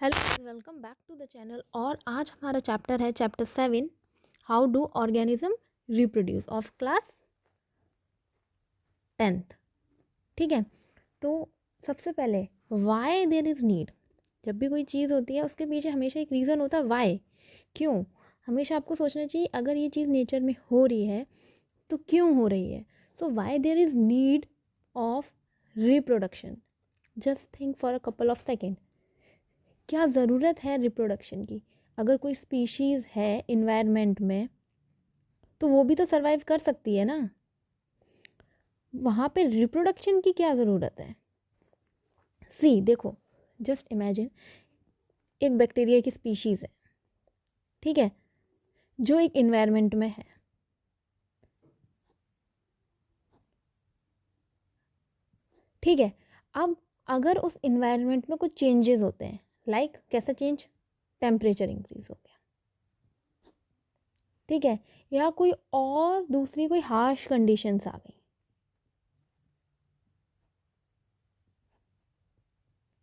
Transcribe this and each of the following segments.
Hello, welcome back to the channel. और आज हमारा चैप्टर है chapter 7, how do organism reproduce, of class 10th। ठीक है, तो सबसे पहले वाई देयर इज़ नीड। जब भी कोई चीज़ होती है उसके पीछे हमेशा एक रीज़न होता है, वाई, क्यों। हमेशा आपको सोचना चाहिए अगर ये चीज़ नेचर में हो रही है तो क्यों हो रही है। So why there is need of reproduction. Just think for a couple of second, क्या ज़रूरत है रिप्रोडक्शन की। अगर कोई स्पीशीज़ है इन्वायरमेंट में तो वो भी तो सरवाइव कर सकती है ना, वहाँ पे रिप्रोडक्शन की क्या ज़रूरत है। सी देखो, जस्ट इमेजिन एक बैक्टीरिया की स्पीशीज़ है, ठीक है, जो एक इन्वायरमेंट में है। ठीक है, अब अगर उस इन्वायरमेंट में कुछ चेंजेस होते हैं, लाइक कैसा चेंज, टेम्परेचर इंक्रीज हो गया, ठीक है, या कोई और दूसरी कोई हार्श कंडीशंस आ गई,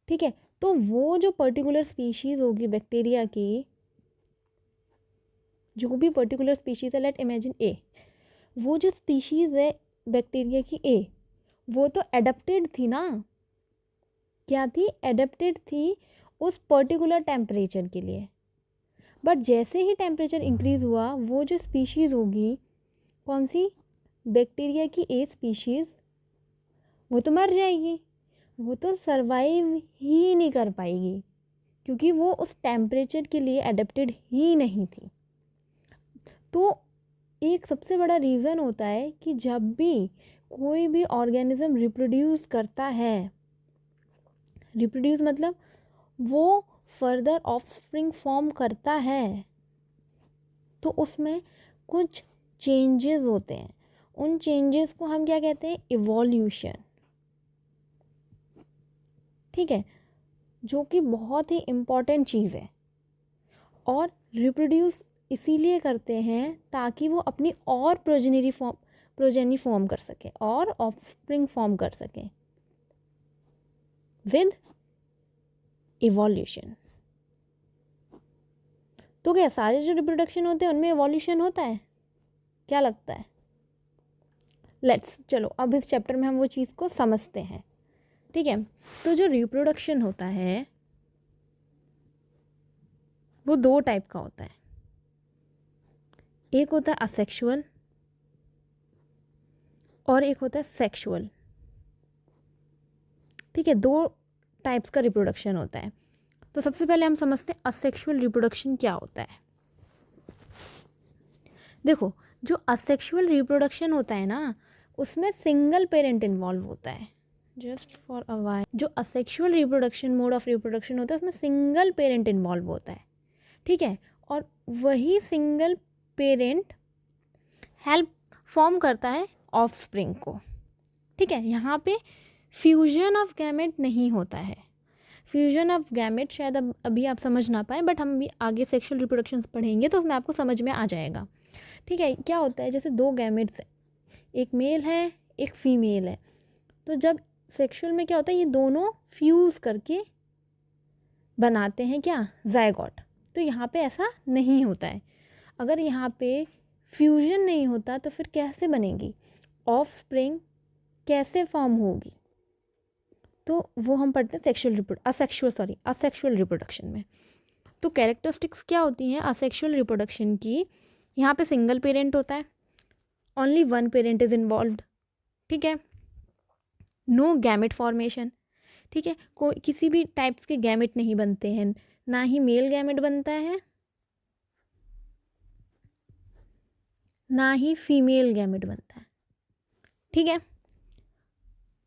ठीक है, तो वो जो पर्टिकुलर स्पीशीज़ होगी बैक्टीरिया की, जो भी पर्टिकुलर स्पीशीज़ है, लेट इमेजिन ए, वो जो स्पीशीज़ है बैक्टीरिया की ए, वो तो एडेप्टेड थी ना। क्या थी, एडेप्टेड थी उस पर्टिकुलर टेम्परेचर के लिए। बट जैसे ही टेम्परेचर इंक्रीज़ हुआ, वो जो स्पीशीज़ होगी, कौन सी, बैक्टीरिया की ए स्पीशीज़, वो तो मर जाएगी, वो तो सरवाइव ही नहीं कर पाएगी, क्योंकि वो उस टेम्परेचर के लिए एडेप्टेड ही नहीं थी। तो एक सबसे बड़ा रीज़न होता है कि जब भी कोई भी ऑर्गेनिज्म रिप्रोड्यूस करता है, रिप्रोड्यूस मतलब वो फर्दर ऑफस्प्रिंग फॉर्म करता है, तो उसमें कुछ चेंजेस होते हैं। उन चेंजेस को हम क्या कहते हैं, इवोल्यूशन। ठीक है, जो कि बहुत ही इम्पॉर्टेंट चीज़ है। और रिप्रोड्यूस इसीलिए करते हैं ताकि वो अपनी और प्रोजेनी फॉर्म कर सके और ऑफस्प्रिंग फॉर्म कर सके विद इवोल्यूशन। तो क्या सारे जो रिप्रोडक्शन होते हैं उनमें इवोल्यूशन होता है, क्या लगता है। लेट्स, चलो अब इस चैप्टर में हम वो चीज़ को समझते हैं। ठीक है, तो जो रिप्रोडक्शन होता है वो दो टाइप का होता है। एक होता है असेक्सुअल और एक होता है सेक्सुअल। ठीक है, दो टाइप्स का रिप्रोडक्शन होता है। तो सबसे पहले हम समझते हैं असेक्सुअल रिप्रोडक्शन क्या होता है। देखो, जो असेक्सुअल रिप्रोडक्शन होता है ना, उसमें सिंगल पेरेंट इन्वॉल्व होता है। जस्ट फॉर अ वाइल, जो asexual reproduction, mode of reproduction होता है, उसमें सिंगल पेरेंट इन्वॉल्व होता है। ठीक है, और वही सिंगल पेरेंट हेल्प फॉर्म करता है ऑफस्प्रिंग को। ठीक है, यहाँ पे फ्यूजन ऑफ गैमेट नहीं होता है। फ्यूजन ऑफ गैमेट शायद अभी आप समझ ना पाए, बट हम भी आगे सेक्सुअल रिप्रोडक्शन पढ़ेंगे तो उसमें आपको समझ में आ जाएगा। ठीक है, क्या होता है, जैसे दो गैमेट्स हैं, एक मेल है एक फीमेल है, तो जब सेक्सुअल में क्या होता है, ये दोनों फ्यूज़ करके बनाते हैं क्या, जायगोट। तो यहाँ पे ऐसा नहीं होता है। अगर यहाँ पे फ्यूजन नहीं होता तो फिर कैसे बनेगी ऑफस्प्रिंग, कैसे फॉर्म होगी, तो वो हम पढ़ते हैं असेक्सुअल रिप्रोडक्शन में। तो कैरेक्टरिस्टिक्स क्या होती हैं असेक्सुअल रिप्रोडक्शन की, यहाँ पे सिंगल पेरेंट होता है, only one parent is involved. ठीक है, नो गैमेट फॉर्मेशन। ठीक है, कोई किसी भी टाइप्स के गैमेट नहीं बनते हैं, ना ही मेल गैमेट बनता है ना ही फीमेल गैमेट बनता है। ठीक है,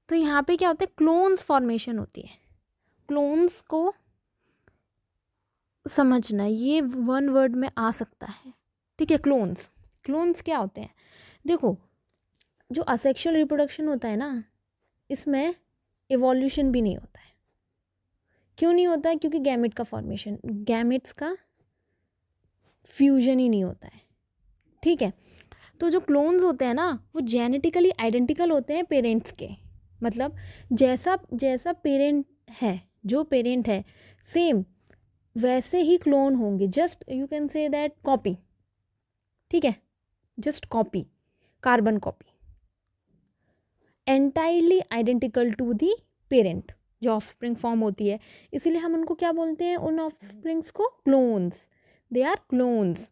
तो यहाँ पे क्या होता है, क्लोन्स फॉर्मेशन होती है। क्लोन्स को समझना, ये वन वर्ड में आ सकता है। ठीक है, क्लोन्स, क्लोन्स क्या होते हैं, देखो, जो असेक्सुअल रिप्रोडक्शन होता है ना, इसमें इवोल्यूशन भी नहीं होता है। क्यों नहीं होता है, क्योंकि गैमेट का फॉर्मेशन, गैमेट्स का फ्यूजन ही नहीं होता है। ठीक है, तो जो क्लोन्स होते हैं ना, वो जेनेटिकली आइडेंटिकल होते हैं पेरेंट्स के, मतलब जैसा जैसा पेरेंट है, जो पेरेंट है सेम वैसे ही क्लोन होंगे, just you can say that copy, ठीक है, just copy, carbon copy, entirely identical to the parent जो ऑफस्प्रिंग फॉर्म होती है। इसीलिए हम उनको क्या बोलते हैं, उन ऑफस्प्रिंग्स को clones, they are clones,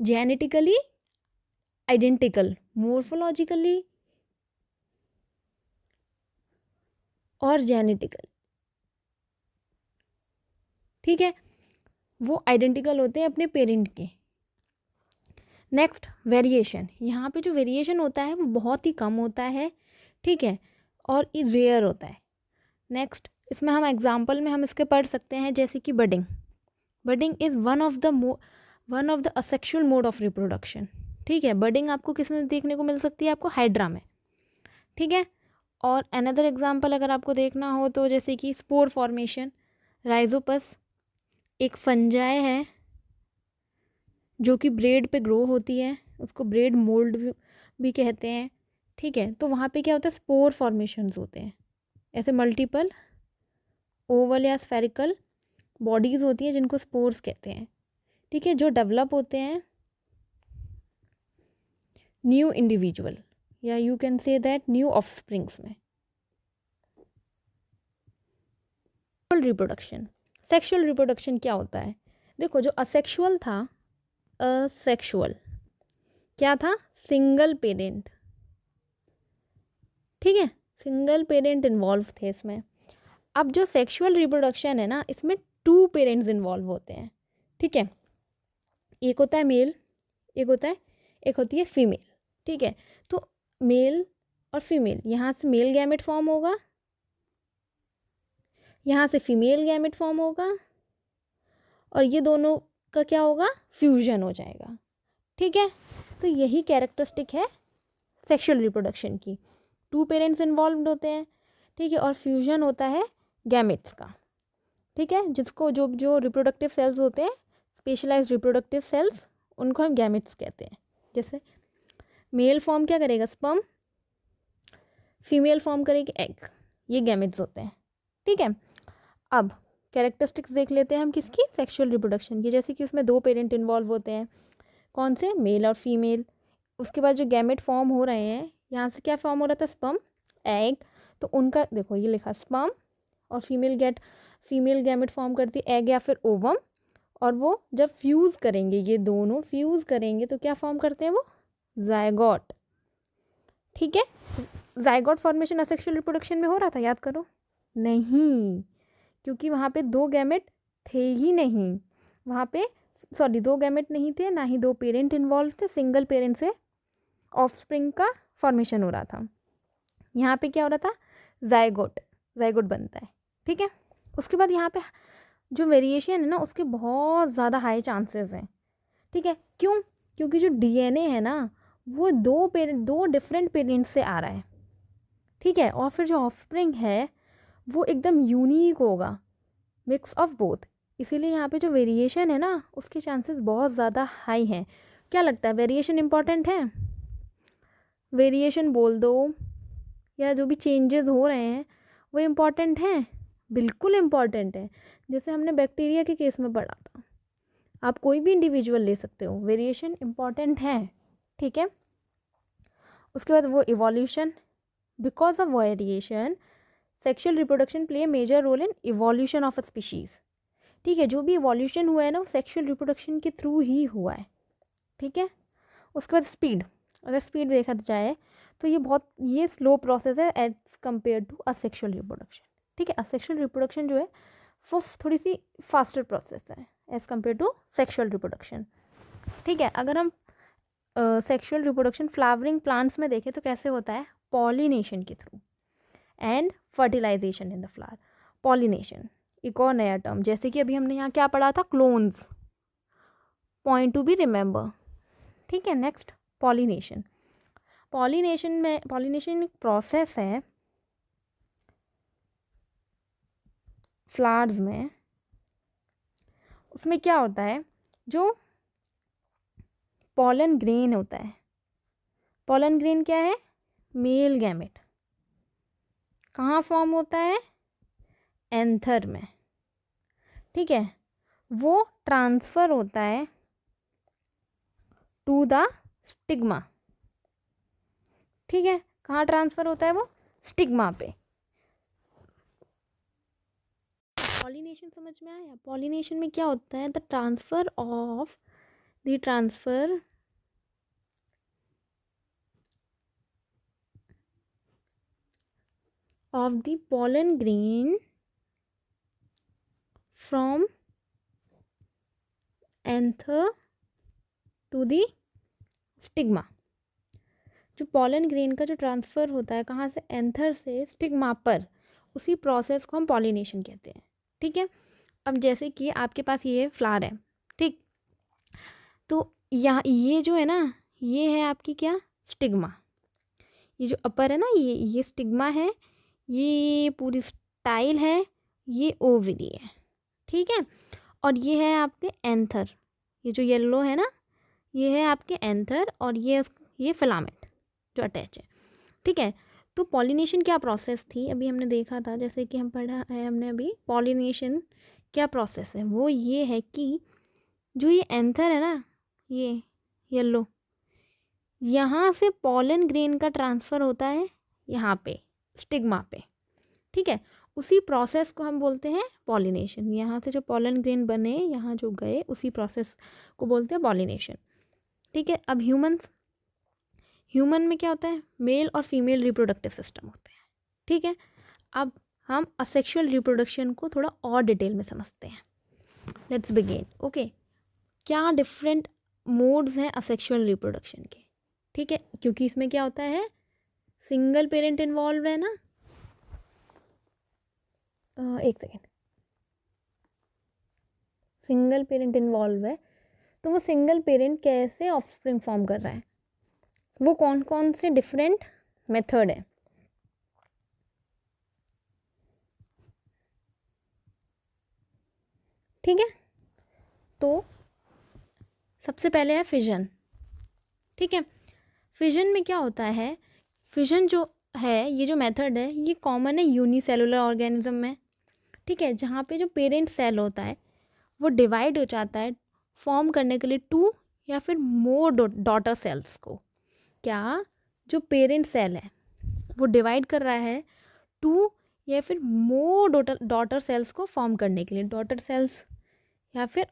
genetically identical, morphologically और जेनेटिकल, ठीक है, वो आइडेंटिकल होते हैं अपने पेरेंट के। नेक्स्ट वेरिएशन, यहाँ पे जो वेरिएशन होता है वो बहुत ही कम होता है, ठीक है, और ये रेयर होता है। नेक्स्ट इसमें हम एग्जांपल में हम इसके पढ़ सकते हैं, जैसे कि budding. Budding is one of the asexual mode of reproduction, ठीक है। बडिंग आपको किस में देखने को मिल सकती है, आपको हाइड्रा में, ठीक है। और अनदर एग्जांपल अगर आपको देखना हो तो जैसे कि स्पोर फॉर्मेशन, राइजोपस एक फंजाई है जो कि ब्रेड पे ग्रो होती है, उसको ब्रेड मोल्ड भी कहते हैं, ठीक है। तो वहाँ पे क्या होता है, स्पोर फॉर्मेशंस होते हैं, ऐसे मल्टीपल ओवल या स्फेरिकल बॉडीज़ होती हैं जिनको स्पोर्स कहते हैं, ठीक है, जो डेवलप होते हैं न्यू इंडिविजुअल या you can say that new offsprings में। रिप्रोडक्शन, सेक्सुअल रिप्रोडक्शन क्या होता है, देखो जो असेक्सुअल था, असेक्सुअल क्या था, सिंगल पेरेंट, ठीक है, सिंगल पेरेंट इन्वॉल्व थे इसमें। अब जो सेक्सुअल रिप्रोडक्शन है ना, इसमें 2 पेरेंट्स इन्वॉल्व होते हैं, ठीक है, एक होता है मेल, एक होती है फीमेल, ठीक है। तो मेल और फीमेल, यहाँ से मेल गैमेट फॉर्म होगा, यहाँ से फीमेल गैमेट फॉर्म होगा, और ये दोनों का क्या होगा, फ्यूजन हो जाएगा, ठीक है। तो यही कैरेक्टरिस्टिक है सेक्सुअल रिप्रोडक्शन की, 2 पेरेंट्स इन्वॉल्व होते हैं, ठीक है, और फ्यूजन होता है गैमेट्स का, ठीक है, जिसको जो जो रिप्रोडक्टिव सेल्स होते हैं, स्पेशलाइज्ड रिप्रोडक्टिव सेल्स, उनको हम गैमेट्स कहते हैं। जैसे मेल फॉर्म क्या करेगा, स्पर्म, फीमेल फॉर्म करेगी एग, ये गैमेट्स होते हैं, ठीक है। अब कैरेक्टरिस्टिक्स देख लेते हैं हम किसकी, सेक्सुअल रिप्रोडक्शन की, जैसे कि उसमें 2 पेरेंट इन्वॉल्व होते हैं, कौन से, मेल और फीमेल। उसके बाद जो गैमेट फॉर्म हो रहे हैं, यहाँ से क्या फॉर्म हो रहा था, स्पर्म, एग, तो उनका देखो ये लिखा स्पर्म, और फीमेल गैमेट फॉर्म करती है एग या फिर ओवम, और वो जब फ्यूज़ करेंगे, ये दोनों फ्यूज़ करेंगे तो क्या फॉर्म करते हैं वो, जायगोट, ठीक है। जायगोट फॉर्मेशन असेक्सुअल रिप्रोडक्शन में हो रहा था, याद करो, नहीं, क्योंकि वहाँ पे 2 गैमेट थे ही नहीं, वहाँ पे 2 गैमेट नहीं थे, ना ही 2 पेरेंट इन्वॉल्व थे, सिंगल पेरेंट से ऑफस्प्रिंग का फॉर्मेशन हो रहा था। यहाँ पे क्या हो रहा था, जायगोट बनता है, ठीक है। उसके बाद यहाँ पे जो वेरिएशन है ना, उसके बहुत ज़्यादा हाई चांसेस हैं, ठीक है, क्यों, क्योंकि जो डीएनए है ना, वो 2 डिफरेंट पेरेंट्स से आ रहा है, ठीक है, और फिर जो ऑफस्प्रिंग है वो एकदम यूनिक होगा, मिक्स ऑफ बोथ, इसीलिए यहाँ पे जो वेरिएशन है ना, उसके चांसेस बहुत ज़्यादा हाई हैं। क्या लगता है, वेरिएशन इम्पॉर्टेंट है, वेरिएशन बोल दो, या जो भी चेंजेस हो रहे हैं वो इम्पॉर्टेंट हैं, बिल्कुल इम्पॉर्टेंट है। जैसे हमने बैक्टीरिया के केस में पढ़ा था, आप कोई भी इंडिविजुअल ले सकते हो, वेरिएशन इम्पॉर्टेंट है, ठीक है। उसके बाद वो evolution, because of variation sexual reproduction play a major role in evolution of a species, ठीक है, जो भी इवोल्यूशन हुआ है ना, वो सेक्सुअल रिप्रोडक्शन के थ्रू ही हुआ है, ठीक है। उसके बाद स्पीड, अगर स्पीड देखा जाए तो ये स्लो प्रोसेस है as compare to asexual reproduction, ठीक है। असेक्सुअल रिप्रोडक्शन जो है वो थोड़ी सी फास्टर प्रोसेस है as compare to sexual reproduction, ठीक है। अगर हम सेक्सुअल रिप्रोडक्शन फ्लावरिंग प्लांट्स में देखें तो कैसे होता है, पॉलिनेशन के through and fertilisation in the flower, pollination एक और नया टर्म, जैसे कि अभी हमने यहाँ क्या पढ़ा था, clones, point to be remember, ठीक है। नेक्स्ट पॉलिनेशन, पॉलिनेशन एक प्रोसेस है फ्लावर्स में, उसमें क्या होता है, जो पॉलन ग्रेन होता है, पॉलन ग्रेन क्या है, मेल गैमेट, कहाँ फॉर्म होता है, एंथर में, ठीक है। वो ट्रांसफ़र होता है टू द स्टिग्मा। ठीक है, कहाँ ट्रांसफ़र होता है वो? स्टिग्मा पे। पॉलिनेशन समझ में आया? पॉलिनेशन में क्या होता है? The transfer of the pollen grain from anther to the stigma. जो पॉलन ग्रेन का जो ट्रांसफ़र होता है कहाँ से? एंथर से स्टिग्मा पर, उसी प्रोसेस को हम पॉलिनेशन कहते हैं। ठीक है, अब जैसे कि आपके पास ये फ्लावर है, ठीक, तो यहाँ ये जो है ना, ये है आपकी क्या? स्टिग्मा। ये जो अपर है ना, ये स्टिग्मा है, ये पूरी स्टाइल है, ये ओवरी है। ठीक है, और ये है आपके एंथर, ये जो येलो है ना, ये है आपके एंथर, और ये फिलामेंट जो अटैच है। ठीक है, तो पॉलिनेशन क्या प्रोसेस थी अभी हमने देखा था, जैसे कि हम पढ़ा है हमने अभी, पॉलिनेशन क्या प्रोसेस है, वो ये है कि जो ये एंथर है ना, ये येलो, यहाँ से पॉलन ग्रेन का ट्रांसफ़र होता है यहाँ पे स्टिग्मा पे। ठीक है, उसी प्रोसेस को हम बोलते हैं पॉलिनेशन। यहाँ से जो पॉलन ग्रेन बने, यहाँ जो गए, उसी प्रोसेस को बोलते हैं पॉलिनेशन। ठीक है, अब ह्यूमन में क्या होता है? मेल और फीमेल रिप्रोडक्टिव सिस्टम होते हैं। ठीक है, अब हम असेक्सुअल रिप्रोडक्शन को थोड़ा और डिटेल में समझते हैं। Let's begin. ओके, क्या डिफरेंट मोड्स हैं असेक्सुअल रिप्रोडक्शन के? ठीक है, क्योंकि इसमें क्या होता है? सिंगल पेरेंट इन्वॉल्व है ना। एक सेकेंड, सिंगल पेरेंट इन्वॉल्व है, तो वो सिंगल पेरेंट कैसे ऑफस्प्रिंग फॉर्म कर रहा है? वो कौन कौन से डिफरेंट मेथड है? ठीक है, तो सबसे पहले है फिजन। ठीक है, फिजन में क्या होता है? फिजन जो है, ये जो मेथड है, ये कॉमन है यूनिसेलुलर ऑर्गेनिज्म में। ठीक है, जहाँ पे जो पेरेंट सेल होता है वो डिवाइड हो जाता है फॉर्म करने के लिए टू या फिर मोर डॉटर सेल्स को। क्या? जो पेरेंट सेल है वो डिवाइड कर रहा है टू या फिर मोर डॉटर सेल्स को फॉर्म करने के लिए, डॉटर सेल्स या फिर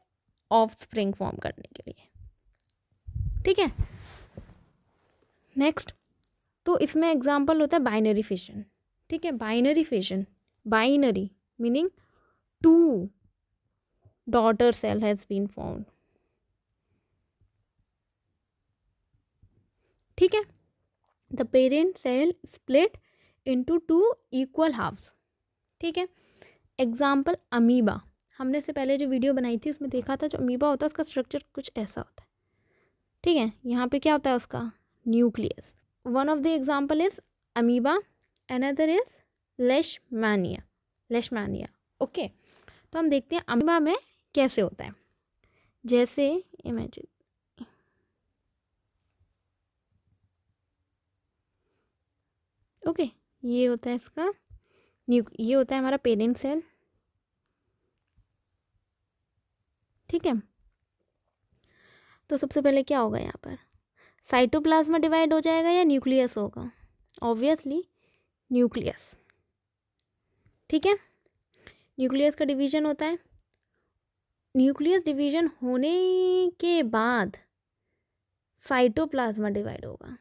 ऑफस्प्रिंग फॉर्म करने के लिए। ठीक है, नेक्स्ट, तो इसमें एग्जांपल होता है बाइनरी फिशन। ठीक है, binary fission, binary meaning two daughter cell has been formed. ठीक है, the parent cell split into two equal halves. ठीक है, एग्जाम्पल अमीबा। हमने से पहले जो वीडियो बनाई थी उसमें देखा था, जो अमीबा होता है उसका स्ट्रक्चर कुछ ऐसा होता है। ठीक है, यहाँ पे क्या होता है उसका? Nucleus. One of the example is amoeba, another is लेशमानिया। Okay, तो हम देखते हैं अमीबा में कैसे होता है। जैसे इमेजिन, ओके, ये होता है इसका ये होता है हमारा पेरेंट सेल। ठीक है, तो सबसे पहले क्या होगा? यहाँ पर साइटोप्लाज्मा डिवाइड हो जाएगा या न्यूक्लियस होगा? Obviously nucleus. ठीक है, न्यूक्लियस का डिवीजन होता है। न्यूक्लियस डिवीजन होने के बाद साइटोप्लाज्मा डिवाइड होगा।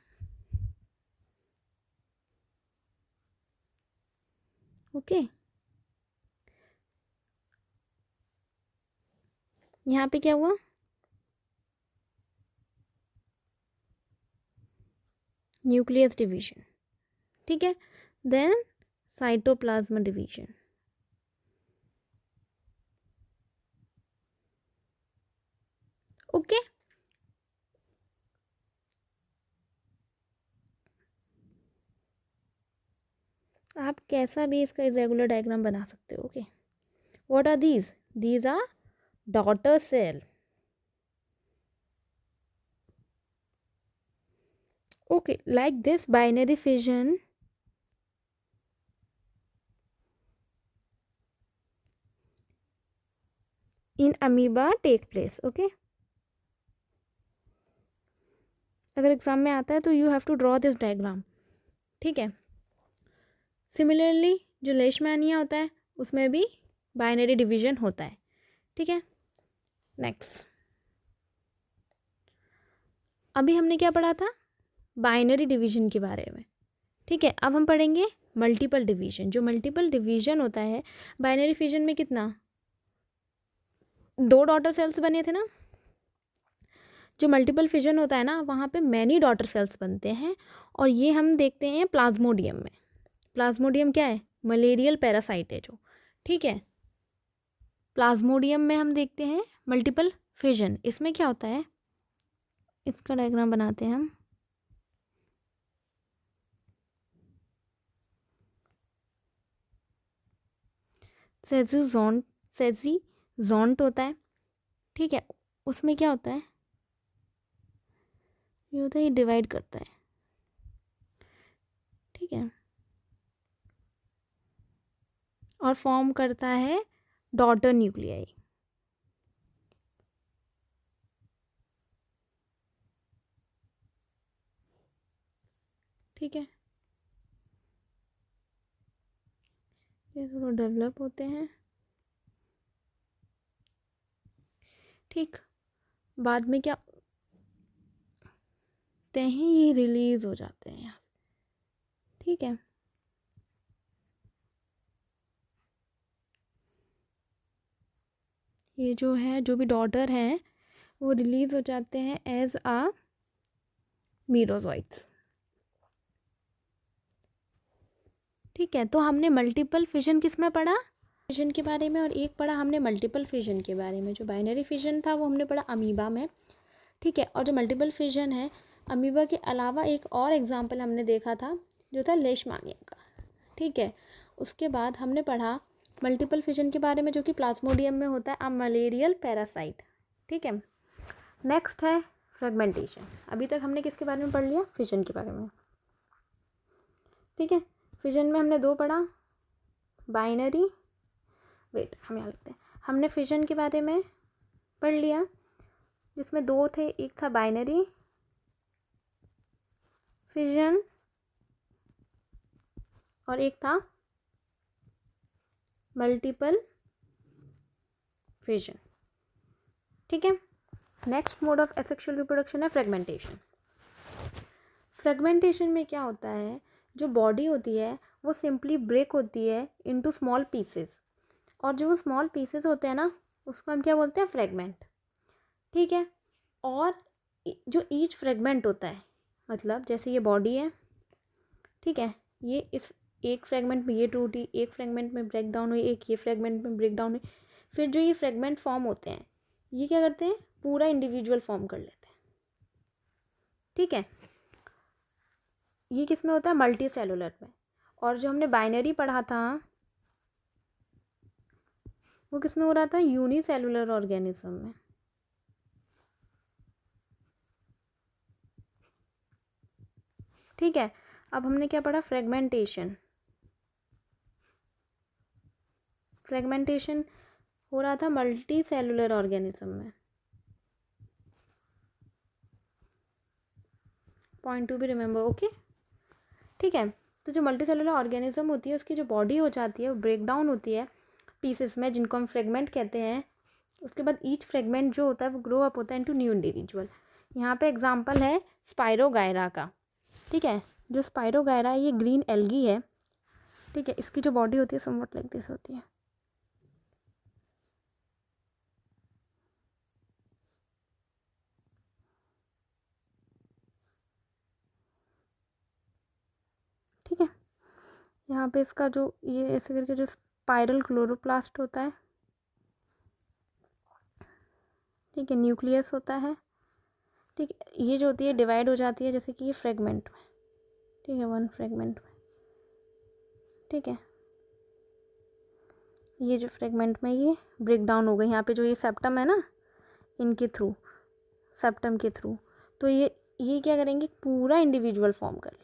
ओके, यहाँ पे क्या हुआ? Nucleus division. ठीक है, देन साइटोप्लाज्मा डिवीजन। ओके, आप कैसा भी इसका इरेगुलर डायग्राम बना सकते हो। Okay, what are these are daughter cell. Okay, like this binary fission, in amoeba take place. Okay, अगर एग्जाम में आता है तो you have to draw this diagram. ठीक है, सिमिलरली जो लेशमैनिया होता है उसमें भी बाइनरी डिवीजन होता है। ठीक है, नेक्स्ट, अभी हमने क्या पढ़ा था, बाइनरी डिवीजन के बारे में। ठीक है, अब हम पढ़ेंगे मल्टीपल डिवीजन। जो मल्टीपल डिवीजन होता है, बाइनरी फिजन में कितना, 2 डॉटर सेल्स बने थे ना। जो मल्टीपल फिजन होता है ना, वहाँ पे मैनी डॉटर सेल्स बनते हैं, और ये हम देखते हैं प्लाज्मोडियम में। प्लाज्मोडियम क्या है, मलेरियल पैरासाइट है जो। ठीक है, प्लाज्मोडियम में हम देखते हैं मल्टीपल फिजन। इसमें क्या होता है, इसका डायग्राम बनाते हैं हम। सेजीजोंट होता है। ठीक है, उसमें क्या होता है, ये होता है, ये डिवाइड करता है। ठीक है, और फॉर्म करता है डॉटर न्यूक्लियाई। ठीक है, ये थोड़ा डेवलप होते हैं। ठीक, बाद में क्या होते हैं, ये रिलीज हो जाते हैं। ठीक है, ये जो है, जो भी डॉटर हैं वो रिलीज हो जाते हैं एज आ मीरोजोइट्स। ठीक है, तो हमने मल्टीपल फिजन किस में पढ़ा, फिजन के बारे में, और एक पढ़ा हमने मल्टीपल फिजन के बारे में। जो बाइनरी फिजन था वो हमने पढ़ा अमीबा में। ठीक है, और जो मल्टीपल फिजन है, अमीबा के अलावा एक और एग्जाम्पल हमने देखा था जो था लेशमानिया का। ठीक है, उसके बाद हमने पढ़ा मल्टीपल फिजन के बारे में, जो कि प्लाज्मोडियम में होता है, अ मलेरियल पैरासाइट। ठीक है, नेक्स्ट है फ्रेगमेंटेशन। अभी तक हमने किसके बारे में पढ़ लिया, फिजन के बारे में। ठीक है, फिजन में हमने 2 पढ़ा, बाइनरी, वेट हम यहाँ लिखते हैं, हमने फिजन के बारे में पढ़ लिया जिसमें 2 थे, एक था बाइनरी फिजन और एक था मल्टीपल फिजन। ठीक है, next mode of asexual reproduction है फ्रेगमेंटेशन। फ्रेगमेंटेशन में क्या होता है, जो बॉडी होती है वो सिंपली ब्रेक होती है इनटू स्मॉल पीसेस, और जो वो स्मॉल पीसेस होते हैं ना, उसको हम क्या बोलते हैं, फ्रेगमेंट। ठीक है, और जो ईच फ्रेगमेंट होता है, मतलब जैसे ये बॉडी है, ठीक है, ये इस एक फ्रेगमेंट में ये टूटी, एक फ्रेगमेंट में ब्रेक डाउन हुई, एक ये फ्रेगमेंट में ब्रेक डाउन हुई, फिर जो ये फ्रेगमेंट फॉर्म होते हैं, ये क्या करते हैं, पूरा इंडिविजुअल फॉर्म कर लेते हैं। ठीक है, ये किस में होता है, मल्टी सेलुलर में। और जो हमने बाइनरी पढ़ा था वो किस में हो रहा था, यूनिसेलुलर ऑर्गेनिज्म में। ठीक है, अब हमने क्या पढ़ा, फ्रेगमेंटेशन। फ्रेगमेंटेशन हो रहा था मल्टी सेलुलर ऑर्गेनिज्म में। Point to be remember, okay. ठीक है, तो जो मल्टी सेलुलर ऑर्गेनिज्म होती है उसकी जो बॉडी हो जाती है वो ब्रेक डाउन होती है पीसेस में, जिनको हम फ्रेगमेंट कहते हैं। उसके बाद ईच फ्रेगमेंट जो होता है वो ग्रो अप होता है इनटू न्यू इंडिविजुअल। यहाँ पे एग्जांपल है स्पाइरोगायरा का। ठीक है, जो स्पाइरोगायरा है ये ग्रीन एल्गी है। ठीक है, इसकी जो बॉडी होती है समवट लाइक दिस होती है। ठीक है, यहाँ पे इसका जो ये ऐसे करके जो स्पाइरल क्लोरोप्लास्ट होता है, ठीक है, न्यूक्लियस होता है। ठीक है, ये जो होती है डिवाइड हो जाती है जैसे कि ये फ्रेगमेंट में। ठीक है, 1 फ्रेगमेंट में। ठीक है, ये जो फ्रेगमेंट में ये ब्रेक डाउन हो गई, यहाँ पे जो ये सेप्टम है ना, इनके थ्रू, सेप्टम के थ्रू, तो ये क्या करेंगे, पूरा इंडिविजुअल फॉर्म कर लेगा।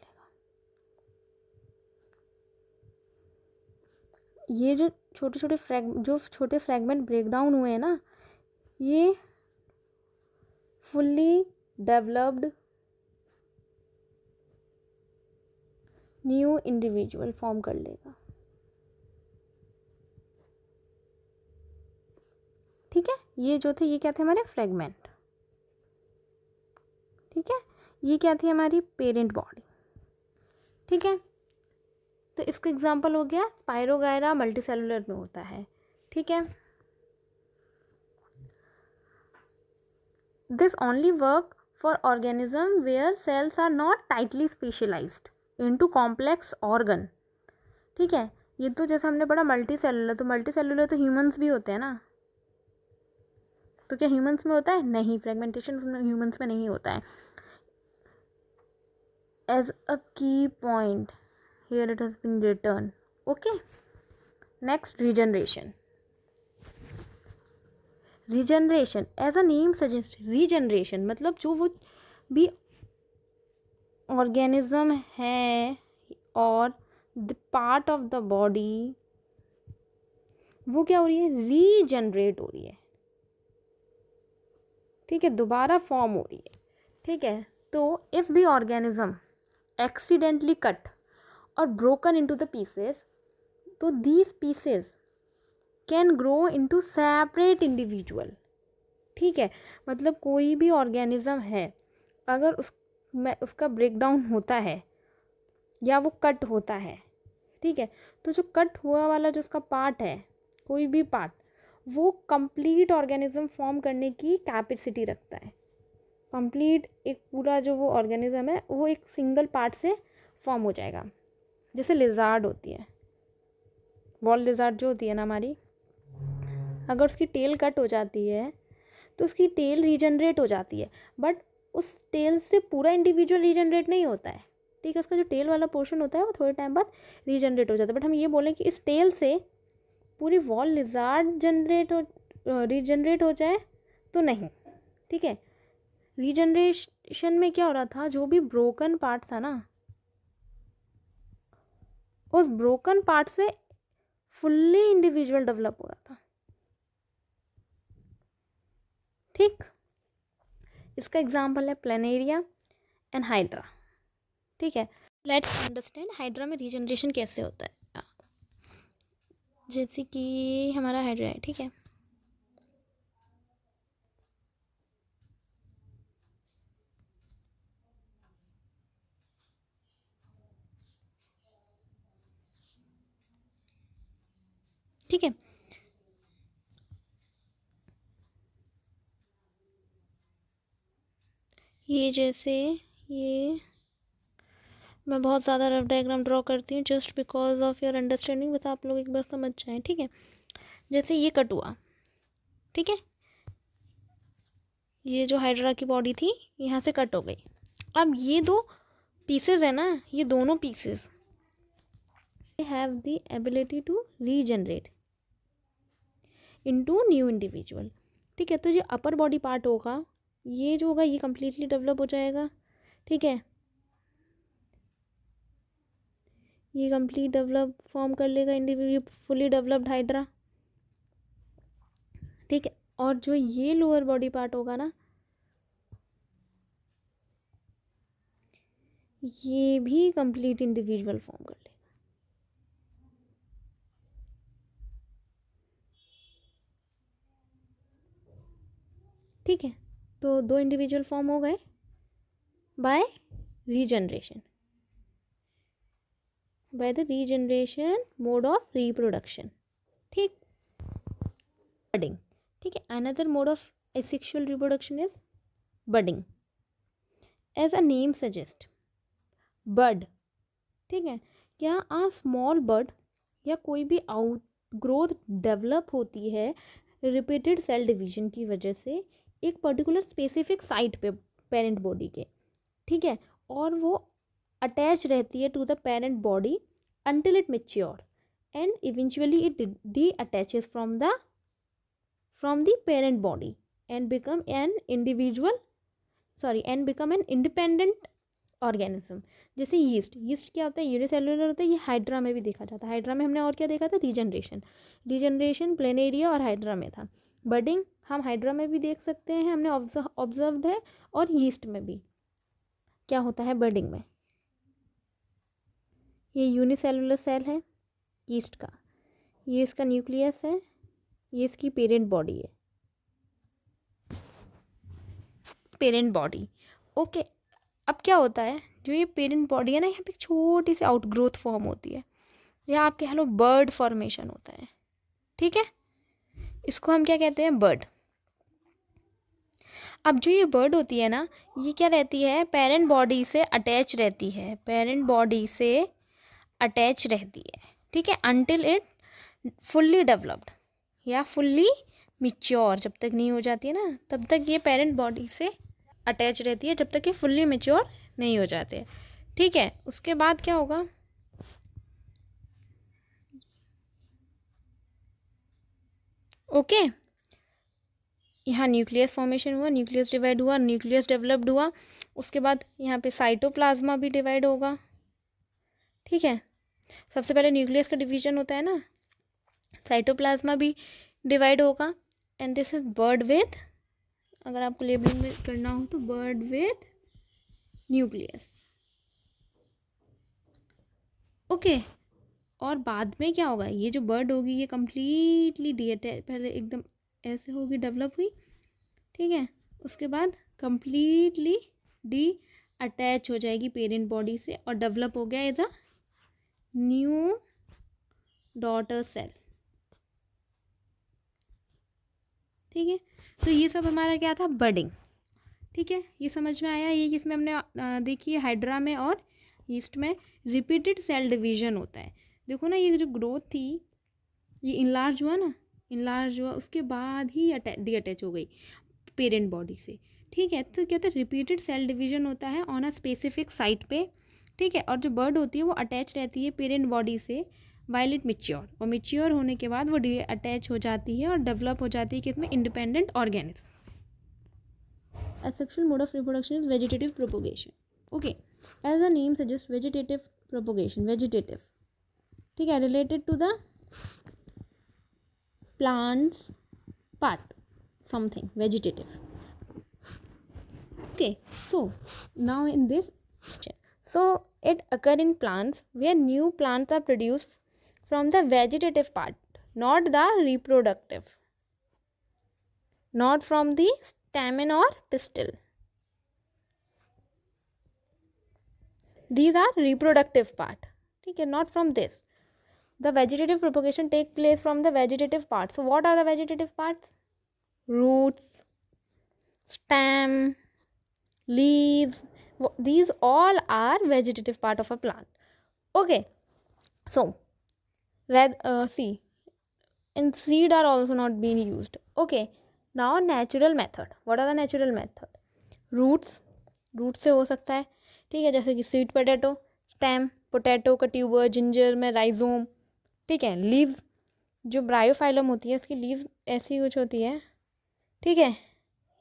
ये जो छोटे छोटे फ्रेगमेंट ब्रेक डाउन हुए हैं ना, ये fully developed new individual form कर लेगा। ठीक है, ये जो थे ये क्या थे हमारे फ्रेगमेंट। ठीक है, ये क्या थी हमारी पेरेंट बॉडी। ठीक है, तो इसका एग्जांपल हो गया स्पायरोगायरा मल्टीसेलुलर में होता है। ठीक है, this only work for organism where cells are not tightly specialised into complex organ. ठीक है, ये तो जैसे हमने पढ़ा मल्टीसेलुलर, तो मल्टीसेलुलर तो ह्यूमंस भी होते हैं ना, तो क्या ह्यूमंस में होता है? नहीं, फ्रेगमेंटेशन ह्यूमंस में नहीं होता है। As a key point here it has been written. Okay, next regeneration. Regeneration as a name suggest, regeneration मतलब जो वो भी ऑर्गेनिज्म है और the part of the body वो क्या हो रही है? रीजनरेट हो रही है। ठीक है, दोबारा फॉर्म हो रही है। ठीक है, तो if the organism accidentally cut और ब्रोकन इनटू द पीसेस, तो these pieces can grow into separate individual. ठीक है, मतलब कोई भी ऑर्गेनिज्म है अगर उसका ब्रेकडाउन होता है या वो कट होता है, ठीक है, तो जो कट हुआ वाला जो उसका पार्ट है, कोई भी पार्ट, वो कंप्लीट ऑर्गेनिज्म फॉर्म करने की कैपेसिटी रखता है। कंप्लीट एक पूरा जो वो ऑर्गेनिज्म है वो एक सिंगल पार्ट से फॉर्म हो जाएगा। जैसे लिजार्ड होती है, वॉल लिजार्ड जो होती है ना हमारी, अगर उसकी टेल कट हो जाती है तो उसकी टेल रीजनरेट हो जाती है, बट उस टेल से पूरा इंडिविजुअल रीजनरेट नहीं होता है। ठीक है, उसका जो टेल वाला पोर्शन होता है वो थोड़े टाइम बाद रीजनरेट हो जाता है। बट हम ये बोलें कि इस टेल से पूरी वॉल लिजार्ड रीजनरेट हो जाए तो नहीं। ठीक है, रीजनरेशन में क्या हो रहा था, जो भी ब्रोकन पार्ट था ना, उस ब्रोकन पार्ट से फुल्ली इंडिविजुअल डेवलप हो रहा था। ठीक, इसका एग्जाम्पल है प्लेनेरिया एंड हाइड्रा। ठीक है, लेट्स अंडरस्टैंड हाइड्रा में रीजनरेशन कैसे होता है। जैसे कि हमारा हाइड्रा है, ठीक है, ठीक है, ये जैसे ये मैं बहुत ज़्यादा रफ डायग्राम ड्रॉ करती हूँ just because of your understanding, बस आप लोग एक बार समझ जाएं। ठीक है, जैसे ये कट हुआ, ठीक है, ये जो हाइड्रा की बॉडी थी यहाँ से कट हो गई। अब ये दो पीसेस है ना, ये दोनों pieces have the ability to regenerate into new individual. ठीक है, तो ये अपर बॉडी पार्ट होगा, ये जो होगा ये कंप्लीटली डेवलप हो जाएगा। ठीक है, ये कंप्लीट डेवलप फॉर्म कर लेगा इंडिविजुअल, फुली डेवलप्ड हाइड्रा। ठीक है, और जो ये लोअर बॉडी पार्ट होगा ना, ये भी कंप्लीट इंडिविजुअल फॉर्म कर लेगा। ठीक है, तो दो इंडिविजुअल फॉर्म हो गए by regeneration, by the regeneration mode of reproduction. ठीक, बडिंग। ठीक है, another mode of asexual reproduction is budding. As a name suggest, bud. ठीक है, क्या आ स्मॉल बड या कोई भी आउट ग्रोथ डेवलप होती है रिपीटेड सेल डिवीजन की वजह से एक पर्टिकुलर स्पेसिफिक साइट पे पेरेंट बॉडी के। ठीक है, और वो अटैच रहती है to the parent body until it mature and eventually it de-attaches from the parent body and become an independent organism। जैसे यीस्ट क्या होता है? यूनिसेलुलर होता है। ये हाइड्रा में भी देखा जाता है। हाइड्रा में हमने और क्या देखा था? रीजनरेशन प्लेनेरिया और हाइड्रा में था। बडिंग हम हाइड्रा में भी देख सकते हैं, हमने ऑब्जर्व्ड है, और यीस्ट में भी क्या होता है बर्डिंग में। ये यूनिसेलुलर सेल है यीस्ट का, ये इसका न्यूक्लियस है, ये इसकी पेरेंट बॉडी है, पेरेंट बॉडी। ओके, अब क्या होता है, जो ये पेरेंट बॉडी है ना, यहाँ पे एक छोटी सी आउटग्रोथ फॉर्म होती है, या आप कह लो बर्ड फॉर्मेशन होता है, ठीक है। इसको हम क्या कहते हैं, बर्ड। अब जो ये बर्ड होती है ना, ये क्या रहती है, पेरेंट बॉडी से अटैच रहती है, पेरेंट बॉडी से अटैच रहती है, ठीक है, अनटिल इट फुल्ली डेवलप्ड या फुल्ली मिच्योर, जब तक नहीं हो जाती है ना तब तक ये पेरेंट बॉडी से अटैच रहती है, जब तक ये फुल्ली मिच्योर नहीं हो जाते, ठीक है। उसके बाद क्या होगा, ओके, यहाँ न्यूक्लियस फॉर्मेशन हुआ, न्यूक्लियस डिवाइड हुआ, न्यूक्लियस डेवलप्ड हुआ, उसके बाद यहाँ पे साइटोप्लाज्मा भी डिवाइड होगा, ठीक है। सबसे पहले न्यूक्लियस का डिवीजन होता है ना, साइटोप्लाज्मा भी डिवाइड होगा, and this is bird with, अगर आपको लेबलिंग में करना हो तो बर्ड विथ न्यूक्लियस, ओके। और बाद में क्या होगा, ये जो बर्ड होगी ये कम्प्लीटली डीअटैच, पहले एकदम ऐसे होगी, डेवलप हुई, ठीक है, उसके बाद कम्प्लीटली डी अटैच हो जाएगी पेरेंट बॉडी से, और डेवलप हो गया as a new daughter cell, ठीक है। तो ये सब हमारा क्या था, बर्डिंग, ठीक है, ये समझ में आया। ये किसमें हमने देखिए, हाइड्रा में और यीस्ट में रिपीटेड सेल डिवीजन होता है। देखो ना, ये जो ग्रोथ थी ये इनलार्ज हुआ ना, इनलार्ज हुआ, उसके बाद ही डी अटैच हो गई पेरेंट बॉडी से, ठीक है। तो क्या होता है, रिपीटेड सेल डिवीजन होता है ऑन अ स्पेसिफिक साइट पे, ठीक है। और जो बर्ड होती है वो अटैच रहती है पेरेंट बॉडी से वाइल इट मिच्योर, और मिच्योर होने के बाद वो डी अटैच हो जाती है और डेवलप हो जाती है किसमें, independent organism. Asexual mode of reproduction is vegetative propagation. Okay, as the name suggests, vegetative propagation, vegetative, ठीक है, related to the plants part, something vegetative. Okay, so now in this, so it occur in plants where new plants are produced from the vegetative part, not the reproductive, not from the stamen or pistil. These are reproductive part, ठीक है, not from this. The vegetative propagation take place from the vegetative part. So what are the vegetative parts? Roots, stem, leaves, these all are vegetative part of a plant. Okay, so see, and seed are also not being used. Okay, now natural method. What are the natural method? Roots, root से हो सकता है, ठीक है, जैसे कि sweet potato, stem potato का tuber, ginger में राइजोम, ठीक है। लीव्स, जो ब्रायोफाइलम होती है इसकी लीव्स ऐसी कुछ होती है, ठीक है,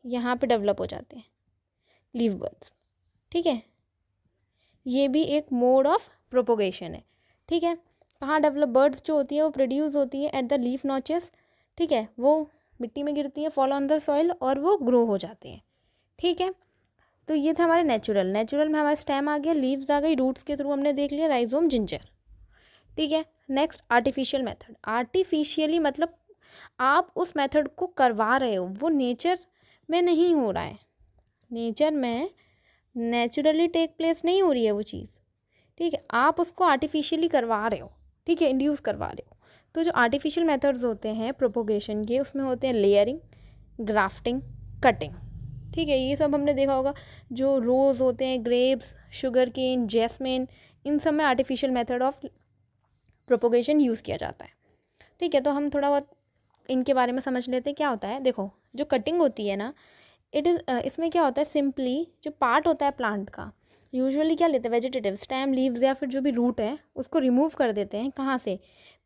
यहाँ पे डेवलप हो जाते हैं लीव बर्ड्स, ठीक है। ये भी एक मोड ऑफ प्रोपोगेशन है, ठीक है। कहाँ डेवलप, बर्ड्स जो होती है वो प्रोड्यूस होती है एट द लीफ नॉचेस, ठीक है, वो मिट्टी में गिरती है, फॉल ऑन द सॉइल, और वो ग्रो हो जाते हैं, ठीक है। तो ये था हमारे नेचुरल में हमारा स्टेम आ गया, लीव्स आ गई, रूट्स के थ्रू हमने देख लिया राइजोम, जिंजर, ठीक है। Next artificial method. आर्टिफिशियली मतलब आप उस मेथड को करवा रहे हो, वो नेचर में नहीं हो रहा है, नेचर में नेचुरली टेक प्लेस नहीं हो रही है वो चीज़, ठीक है, आप उसको आर्टिफिशियली करवा रहे हो, ठीक है, इंड्यूस करवा रहे हो। तो जो आर्टिफिशियल मेथड्स होते हैं प्रोपोगेशन के, उसमें होते हैं लेयरिंग, ग्राफ्टिंग, कटिंग, ठीक है। ये सब हमने देखा होगा, जो रोज़ होते हैं, ग्रेप्स, शुगर केन, जैस्मिन, इन सब में artificial method of propagation use किया जाता है, ठीक है। तो हम थोड़ा बहुत इनके बारे में समझ लेते हैं क्या होता है। देखो, जो कटिंग होती है ना, इसमें क्या होता है, सिंपली जो पार्ट होता है प्लांट का, यूजुअली क्या लेते हैं, वेजिटेटिव, स्टेम, लीव्स या फिर जो भी रूट है उसको रिमूव कर देते हैं, कहाँ से,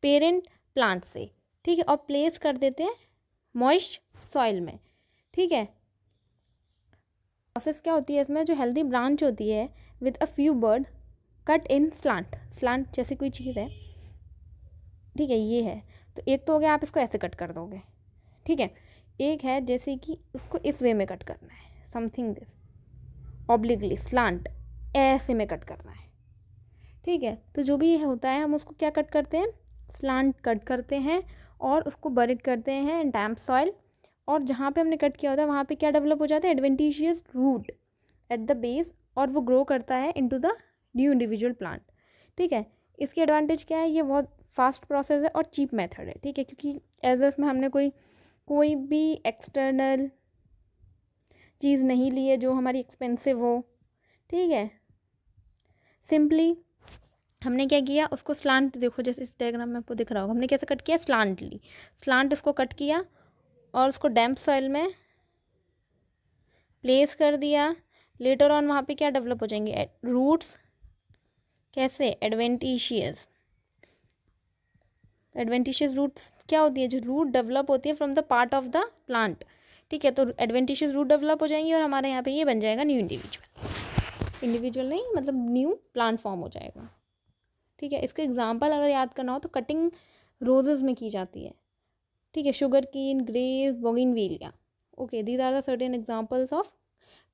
पेरेंट प्लांट से, ठीक है, और प्लेस कर देते हैं मॉइस्ट सॉइल में, ठीक है। प्रोसेस क्या होती है इसमें, जो हेल्दी ब्रांच होती है with a few bird cut in slant जैसी कोई चीज़ है, ठीक है, ये है, तो एक तो हो गया, आप इसको ऐसे कट कर दोगे, ठीक है। एक है जैसे कि उसको इस वे में कट करना है, समथिंग दिस, ऑब्लिकली, स्लांट, ऐसे में कट करना है, ठीक है। तो जो भी होता है हम उसको क्या कट करते हैं, स्लांट कट करते हैं और उसको बरीड करते हैं इन डैम्प सॉइल। और जहाँ पे हमने कट किया होता है वहाँ पे क्या डेवलप हो जाता है, adventitious root at the base, और वो ग्रो करता है into the new individual plant, ठीक है। इसकी एडवांटेज क्या है, ये बहुत फास्ट प्रोसेस है और चीप मेथड है, ठीक है, क्योंकि एज इसमें हमने कोई भी एक्सटर्नल चीज़ नहीं ली है जो हमारी एक्सपेंसिव हो, ठीक है। सिंपली हमने क्या किया, उसको स्लांट, देखो जैसे इस डायग्राम में आपको दिख रहा होगा, हमने कैसे कट किया, स्लांट ली, स्लांट उसको कट किया और उसको डैम्प सॉइल में प्लेस कर दिया। लेटर ऑन वहाँ पे क्या डेवलप हो जाएंगे, रूट्स, कैसे, एडवेंटिशियस रूट्स क्या होती है, जो रूट डेवलप होती है from the part of the plant, ठीक है। तो एडवेंटिशियस रूट डेवलप हो जाएंगी और हमारे यहाँ पे ये बन जाएगा न्यू इंडिविजुअल नहीं, मतलब न्यू प्लांट फॉर्म हो जाएगा, ठीक है। इसका एग्जाम्पल अगर याद करना हो तो कटिंग रोजेज में की जाती है, ठीक है, sugarcane, grape, bougainvillea, okay, these are the certain examples of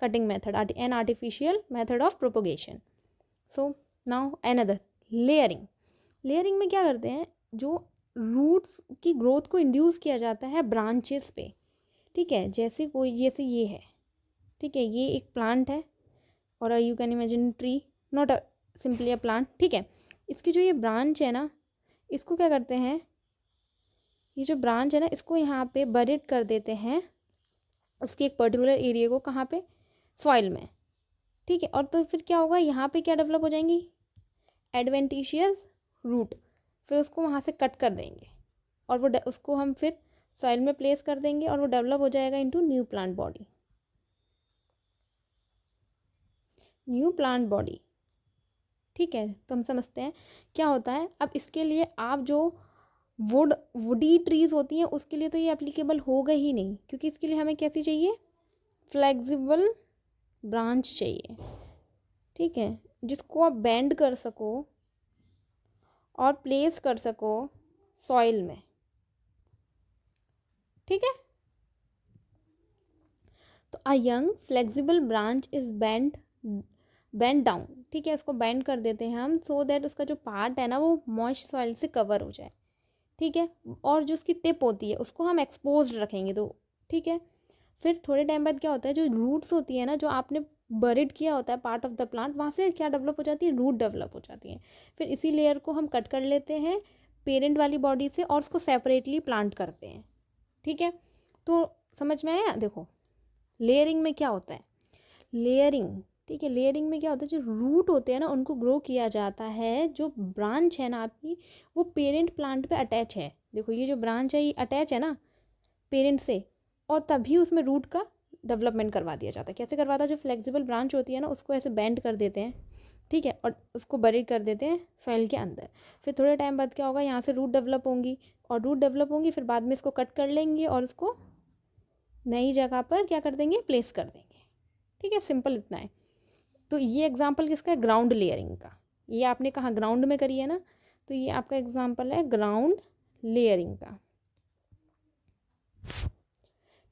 cutting method and artificial method of propagation. So now another, layering. Layering में क्या करते हैं, जो रूट्स की ग्रोथ को इंड्यूस किया जाता है ब्रांचेस पे, ठीक है, जैसे ये है, ठीक है, ये एक प्लांट है और you can imagine tree, not simply a plant, ठीक है। इसकी जो ये ब्रांच है ना, इसको क्या करते हैं, ये जो ब्रांच है ना, इसको यहाँ पे बरीड कर देते हैं उसके एक पर्टिकुलर एरिया को, कहाँ पे, सॉइल में, ठीक है। और तो फिर क्या होगा, यहाँ पे क्या डेवलप हो जाएंगी, एडवेंटिशियस रूट, फिर उसको वहाँ से कट कर देंगे और वो उसको हम फिर सॉइल में प्लेस कर देंगे और वो डेवलप हो जाएगा इनटू न्यू प्लांट बॉडी, ठीक है। तो हम समझते हैं क्या होता है। अब इसके लिए आप जो वुडी ट्रीज होती हैं उसके लिए तो ये एप्लीकेबल होगा ही नहीं, क्योंकि इसके लिए हमें कैसी चाहिए, फ्लेक्सिबल ब्रांच चाहिए, ठीक है, जिसको आप बेंड कर सको और प्लेस कर सको सॉइल में, ठीक है। तो a young flexible branch is bend down, ठीक है, इसको बेंड कर देते हैं हम, सो दैट उसका जो पार्ट है ना वो मॉइस्ट सॉइल से कवर हो जाए, ठीक है। और जो उसकी टिप होती है उसको हम एक्सपोज्ड रखेंगे, तो ठीक है। फिर थोड़े टाइम बाद क्या होता है, जो रूट्स होती है ना, जो आपने बरीड किया होता है पार्ट ऑफ द प्लांट, वहाँ से क्या डेवलप हो जाती है, रूट डेवलप हो जाती है। फिर इसी लेयर को हम कट कर लेते हैं पेरेंट वाली बॉडी से और उसको सेपरेटली प्लांट करते हैं, ठीक है। तो समझ में आया, देखो लेयरिंग में क्या होता है, लेयरिंग, ठीक है, लेयरिंग में क्या होता है, जो रूट होते हैं ना उनको ग्रो किया जाता है, जो ब्रांच है ना आपकी वो पेरेंट प्लांट पे अटैच है, देखो ये जो ब्रांच है ये अटैच है ना पेरेंट से, और तभी उसमें रूट का डेवलपमेंट करवा दिया जाता है। कैसे करवाता है, जो फ्लेक्सिबल ब्रांच होती है ना उसको ऐसे बेंड कर देते हैं, ठीक है, और उसको बरीड कर देते हैं सॉइल के अंदर। फिर थोड़े टाइम बाद क्या होगा, यहाँ से रूट डेवलप होंगी, और रूट डेवलप होंगी फिर बाद में इसको कट कर लेंगे और उसको नई जगह पर क्या कर देंगे, प्लेस कर देंगे, ठीक है, सिंपल इतना है। तो ये एग्जाम्पल किसका है, ग्राउंड लेयरिंग का, ये आपने कहा ग्राउंड में करी है ना, तो ये आपका एग्जाम्पल है ग्राउंड लेयरिंग का,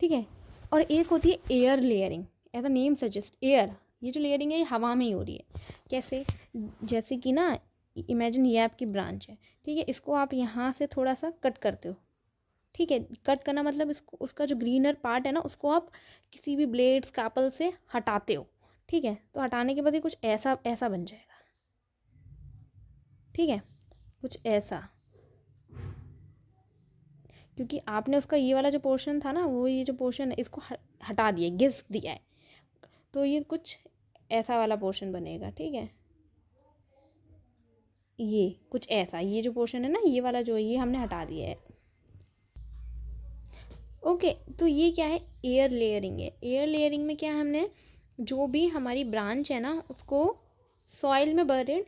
ठीक है। और एक होती है air layering, as a name suggest, air, ये जो लेयरिंग है ये हवा में ही हो रही है, कैसे, जैसे कि ना इमेजिन ये आपकी ब्रांच है, ठीक है, इसको आप यहाँ से थोड़ा सा कट करते हो, ठीक है, कट करना मतलब इसको, उसका जो ग्रीनर पार्ट है ना उसको आप किसी भी ब्लेड स्कैपल से हटाते हो, ठीक है। तो हटाने के बाद ये कुछ ऐसा ऐसा बन जाएगा, ठीक है, कुछ ऐसा, क्योंकि आपने उसका ये वाला जो पोर्शन था ना, वो ये जो पोर्शन है इसको हटा दिया, घिस दिया है, तो ये कुछ ऐसा वाला पोर्शन बनेगा, ठीक है, ये कुछ ऐसा, ये जो पोर्शन है ना ये वाला जो है ये हमने हटा दिया है, ओके। तो ये क्या है, एयर लेयरिंग है। एयर लेयरिंग में क्या है, हमने जो भी हमारी ब्रांच है ना उसको सॉइल में बरीड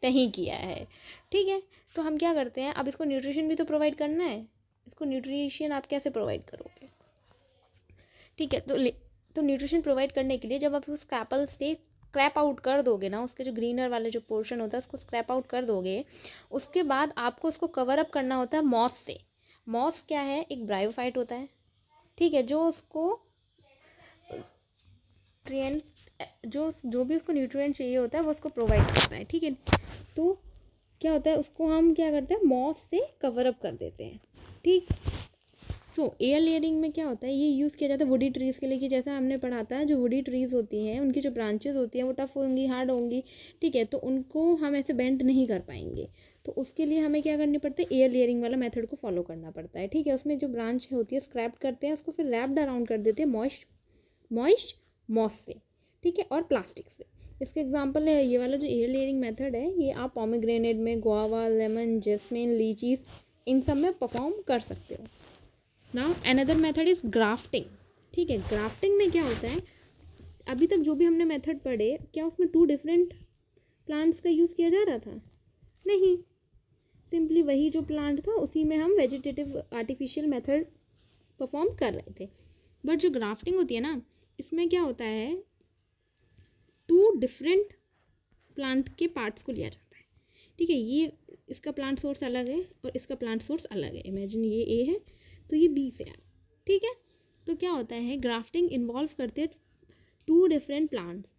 नहीं किया है, ठीक है। तो हम क्या करते हैं, अब इसको न्यूट्रिशन भी तो प्रोवाइड करना है, इसको न्यूट्रिशन आप कैसे प्रोवाइड करोगे, ठीक है। तो न्यूट्रिशन प्रोवाइड करने के लिए जब आप उस स्क्रैपल से स्क्रैप आउट कर दोगे ना, उसके जो ग्रीनर वाले जो पोर्शन होता है उसको स्क्रैप आउट कर दोगे, उसके बाद आपको उसको कवर अप करना होता है मॉस से, मॉस क्या है, एक ब्रायोफाइट होता है, ठीक है, जो उसको ट्रियन जो भी उसको न्यूट्रिएंट चाहिए होता है वो उसको प्रोवाइड करता है, ठीक है। तो क्या होता है, उसको हम क्या करते हैं, मॉस से कवर अप कर देते हैं, ठीक। सो एयर लेयरिंग में क्या होता है, ये यूज़ किया जाता है वुडी ट्रीज़ के लिए, कि जैसा हमने पढ़ा था, जो वुडी ट्रीज़ होती हैं उनकी जो ब्रांचेज होती हैं वो टफ होंगी, हार्ड होंगी, ठीक है, तो उनको हम ऐसे बेंड नहीं कर पाएंगे, तो उसके लिए हमें क्या करनी पड़ती है, एयर लेयरिंग वाला मेथड को फॉलो करना पड़ता है, ठीक है। उसमें जो ब्रांच होती है स्क्रैप करते हैं, उसको फिर रैप्ड अराउंड कर देते हैं मॉइस्ट मॉस से, ठीक है, और प्लास्टिक से। इसके एग्जांपल है ये वाला जो एयर लेयरिंग मेथड है, ये आप पोमेग्रेनेट में, गुआवा, लेमन, जैस्मिन, लीचीज, इन सब में परफॉर्म कर सकते हो। Now another method is grafting, ठीक है। ग्राफ्टिंग में क्या होता है, अभी तक जो भी हमने मेथड पढ़े, क्या उसमें 2 डिफरेंट प्लांट्स का यूज़ किया जा रहा था? नहीं, सिंपली वही जो प्लांट था उसी में हम वेजिटेटिव आर्टिफिशियल मेथड परफॉर्म कर रहे थे। बट जो ग्राफ्टिंग होती है ना, इसमें क्या होता है, 2 डिफरेंट प्लांट के पार्ट्स को लिया जाता है, ठीक है। ये इसका प्लांट सोर्स अलग है और इसका प्लांट सोर्स अलग है। इमेजिन ये ए है तो ये बी से है, ठीक है। तो क्या होता है, ग्राफ्टिंग इन्वॉल्व करते हैं 2 डिफरेंट प्लांट्स,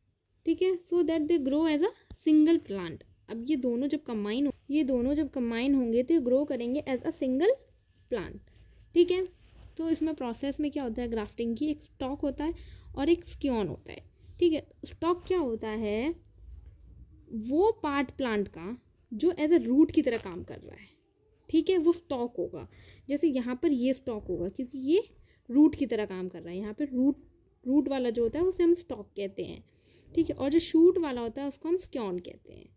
ठीक है, so that they grow as a single plant. अब ये दोनों जब कंबाइन होंगे तो ये ग्रो करेंगे एज अ सिंगल प्लांट, ठीक है। तो इसमें प्रोसेस में क्या होता है, ग्राफ्टिंग की एक स्टॉक होता है और एक स्क्योन होता है, ठीक है। स्टॉक क्या होता है, वो पार्ट प्लांट का जो एज अ रूट की तरह काम कर रहा है, ठीक है, वो स्टॉक होगा। जैसे यहाँ पर ये स्टॉक होगा क्योंकि ये रूट की तरह काम कर रहा है, यहाँ पर रूट वाला जो होता है उसे हम स्टॉक कहते हैं, ठीक है। और जो शूट वाला होता है उसको हम स्क्योन कहते हैं,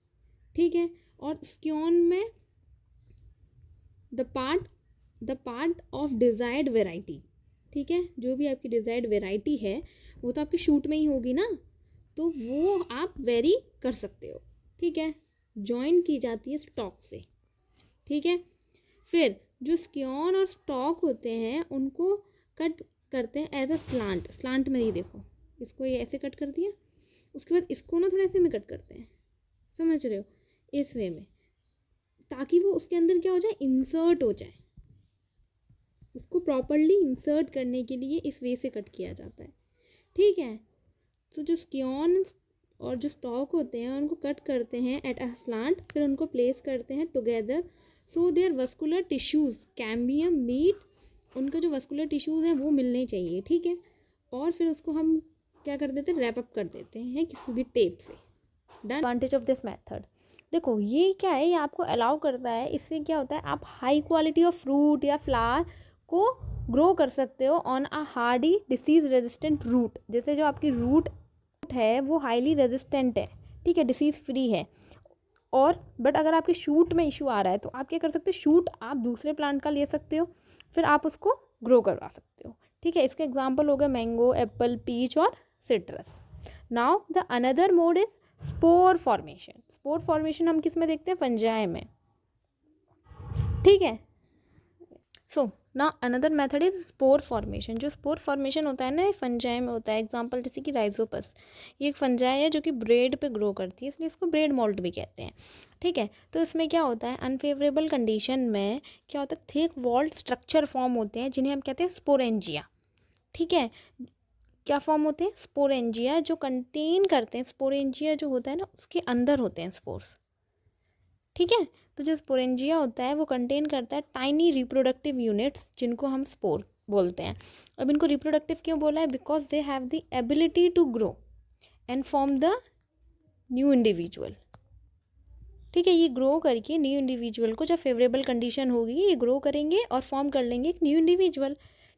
ठीक है। और स्क्योन में the part of desired variety, ठीक है, जो भी आपकी डिजायर्ड वेराइटी है वो तो आपके शूट में ही होगी ना, तो वो आप वेरी कर सकते हो, ठीक है, ज्वाइन की जाती है स्टॉक से, ठीक है। फिर जो स्क्योन और स्टॉक होते हैं उनको कट करते हैं एज अ स्लांट में, ये देखो इसको ये ऐसे कट कर दिया, उसके बाद इसको ना थोड़ा ऐसे में कट करते हैं, समझ रहे हो, इस वे में, ताकि वो उसके अंदर क्या हो जाए, इंसर्ट हो जाए। उसको प्रॉपरली इंसर्ट करने के लिए इस वे से कट किया जाता है, ठीक है। तो जो स्क्योन और जो स्टॉक होते हैं उनको कट करते हैं एट अ स्लांट, फिर उनको प्लेस करते हैं together so their vascular tissues cambium meet, उनका जो वस्कुलर टिश्यूज हैं वो मिलने चाहिए, ठीक है। और फिर उसको हम क्या कर देते हैं, रैप अप कर देते हैं किसी भी टेप से। Done. Advantage of this method, देखो ये क्या है, ये आपको अलाउ करता है, इससे क्या होता है, आप हाई क्वालिटी ऑफ फ्रूट या फ्लावर को ग्रो कर सकते हो on a hardy disease resistant root. जैसे जो आपकी रूट है वो हाईली रेजिस्टेंट है, ठीक है, डिसीज़ फ्री है। और बट अगर आपके शूट में इशू आ रहा है तो आप क्या कर सकते हो, शूट आप दूसरे प्लांट का ले सकते हो, फिर आप उसको ग्रो करवा सकते हो, ठीक है। इसके एग्जांपल हो गए मैंगो, एप्पल, पीच और citrus. Now the another mode is spore formation. Spore formation हम किस में देखते हैं, फंजाई में, ठीक है। सो ना another method is spore formation. जो स्पोर फॉर्मेशन होता है ना, ये फंजाई में होता है। एग्जांपल जैसे कि राइजोपस, ये एक फंजाई है जो कि ब्रेड पे ग्रो करती है, इसलिए इसको ब्रेड मोल्ड भी कहते हैं, ठीक है। तो इसमें क्या होता है, अनफेवरेबल कंडीशन में क्या होता है, थिक वॉल्ड स्ट्रक्चर फॉर्म होते हैं जिन्हें हम कहते हैं स्पोरेंजिया, ठीक है। क्या फॉर्म होते हैं, स्पोरेंजिया, जो कंटेन करते हैं, स्पोरेंजिया जो होता है ना उसके अंदर होते हैं स्पोर्स, ठीक है। तो जो स्पोरेंजिया होता है वो कंटेन करता है टाइनी रिप्रोडक्टिव यूनिट्स जिनको हम स्पोर बोलते हैं। अब इनको रिप्रोडक्टिव क्यों बोला है, because they have the ability to grow and form the new individual, ठीक है। ये ग्रो करके न्यू इंडिविजुअल को, जब फेवरेबल कंडीशन होगी ये ग्रो करेंगे और फॉर्म कर लेंगे एक न्यू इंडिविजुअल,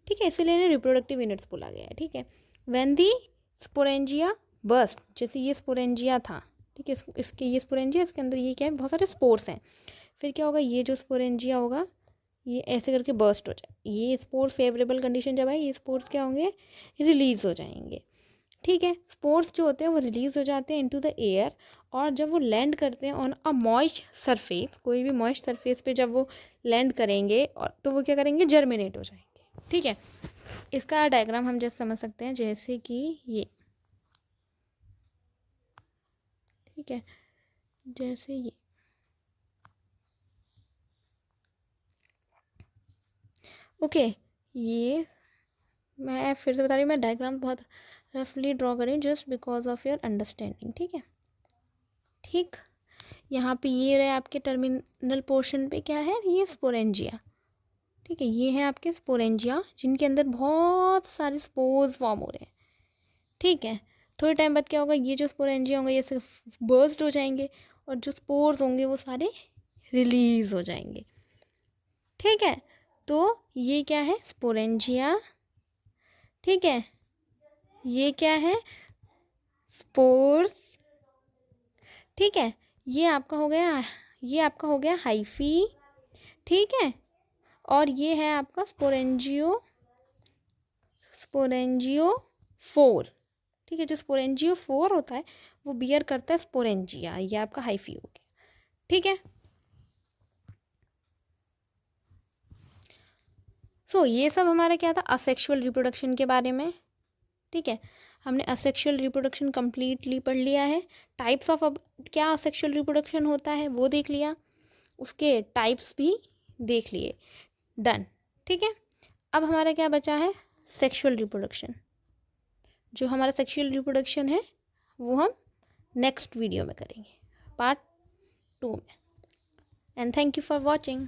ठीक है, इसीलिए इन्हें रिप्रोडक्टिव यूनिट्स बोला गया है, ठीक है। व्हेन दी स्पोरेंजिया बर्स्ट, जैसे ये स्पोरेंजिया था, ठीक है, इसके ये स्पोरेंजिया, इसके अंदर ये क्या है, बहुत सारे स्पोर्स हैं। फिर क्या होगा, ये जो स्पोरेंजिया होगा ये ऐसे करके बर्स्ट हो जाए, ये स्पोर्स फेवरेबल कंडीशन जब आए ये स्पोर्स क्या होंगे, रिलीज हो जाएंगे, ठीक है। स्पोर्स जो होते हैं वो रिलीज हो जाते हैं इनटू द एयर, और जब वो लैंड करते हैं ऑन अ मॉइस्ट सरफेस, कोई भी मॉइस्ट सरफेस पे जब वो लैंड करेंगे और तो वो क्या करेंगे, जर्मिनेट हो जाएंगे, ठीक है। इसका डायग्राम हम जैसे समझ सकते हैं, जैसे कि ये, ठीक है, जैसे ये, ओके, ये मैं फिर से बता रही हूँ, मैं डायग्राम बहुत रफली ड्रॉ करें just because of your understanding, ठीक है। ठीक, यहाँ पे ये रहे आपके टर्मिनल पोर्शन पे क्या है, ये स्पोरेंजिया, ठीक है। ये है आपके स्पोरेंजिया जिनके अंदर बहुत सारे स्पोर्स फॉर्म हो रहे हैं, ठीक है। थोड़े टाइम बाद क्या होगा, ये जो स्पोरेंजिया होंगे ये सिर्फ बर्स्ट हो जाएंगे और जो स्पोर्स होंगे वो सारे रिलीज हो जाएंगे, ठीक है। तो ये क्या है, स्पोरेंजिया, ठीक है। ये क्या है, स्पोर्स, ठीक है। ये आपका हो गया, ये आपका हो गया हाइफी, ठीक है। और ये है आपका स्पोरेंजियो फोर, ठीक है। जो स्पोरेंजियो फोर होता है वो बियर करता है स्पोरेंजिया, ये आपका हाइफी हो गया, ठीक है। सो ये सब हमारा क्या था, असेक्सुअल रिप्रोडक्शन के बारे में, ठीक है। हमने असेक्सुअल रिप्रोडक्शन कम्प्लीटली पढ़ लिया है। टाइप्स ऑफ, अब क्या असेक्सुअल रिप्रोडक्शन होता है वो देख लिया, उसके टाइप्स भी देख लिए, डन, ठीक है। अब हमारा क्या बचा है, सेक्सुअल रिप्रोडक्शन। जो हमारा सेक्सुअल रिप्रोडक्शन है वो हम नेक्स्ट वीडियो में करेंगे, पार्ट 2 में। And thank you for watching.